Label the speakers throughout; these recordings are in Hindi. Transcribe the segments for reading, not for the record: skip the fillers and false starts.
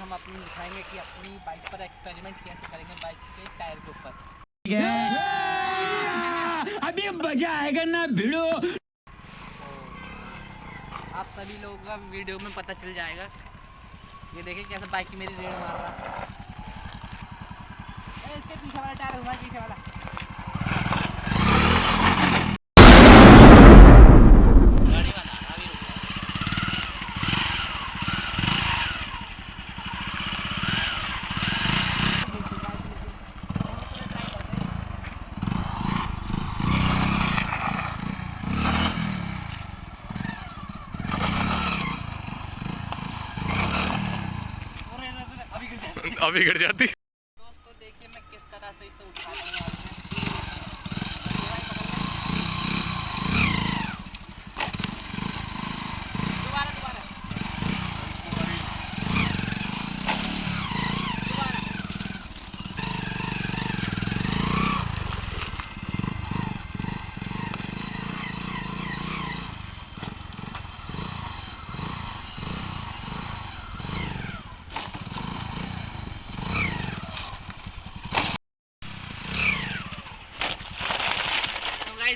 Speaker 1: हम अपनी दिखाएंगे कि अपनी बाइक पर एक्सपेरिमेंट कैसे करेंगे बाइक के टायर के ऊपर।
Speaker 2: अभी मजा आएगा ना भिड़ो।
Speaker 1: आप सभी लोगों का वीडियो में पता चल जाएगा। ये देखिए कैसे बाइक की मेरी रेड मार रहा है। इसके पीछे वाला टायर घुमा, पीछे वाला। गाड़ी वाला अभी रुक
Speaker 3: अभी गिर जाती।
Speaker 1: दोस्तों देखिए मैं किस तरह से इसे उठा लूँगा।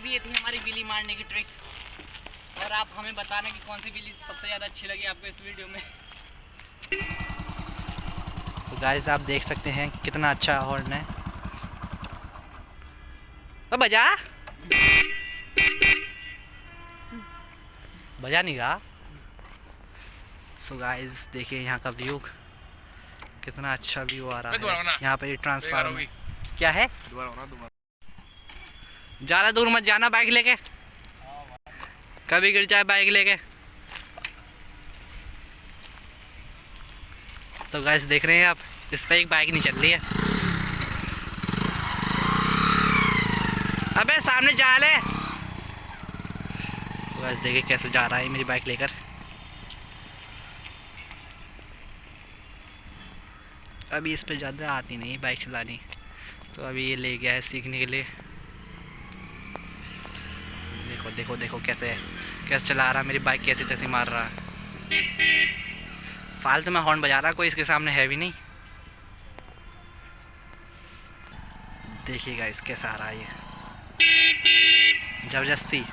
Speaker 1: ये थी हमारी बिल्ली मारने की ट्रिक। और आप हमें बताना कि कौन सी बिल्ली सबसे ज़्यादा अच्छी लगी आपको इस वीडियो में। तो गाइस आप देख सकते हैं कितना अच्छा हॉर्न है। तो बजा नहीं रहा। सो गाइस देखिए यहाँ का व्यू, कितना अच्छा व्यू आ रहा है। यहाँ पे ट्रांसफार्मर क्या है, ज़्यादा दूर मत जाना बाइक लेके, कभी गिर जाए बाइक लेके। तो गाइस देख रहे हैं आप, इस पर एक बाइक नहीं चल रही है। अबे सामने जा ले। तो गाइस देखिए कैसे जा रहा है मेरी बाइक लेकर। अभी इस पे ज़्यादा आती नहीं बाइक चलानी, तो अभी ये ले गया है सीखने के लिए। देखो देखो देखो कैसे चला रहा है मेरी बाइक, कैसी तैसी मार रहा है। फालतू में हॉर्न बजा रहा, कोई इसके सामने है भी नहीं। देखिएगा इस कैसा आ रहा है ये जबरदस्ती।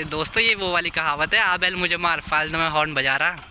Speaker 1: दोस्तों ये वो वाली कहावत है, आ बैल मुझे मार, फालतू में हॉर्न बजा रहा।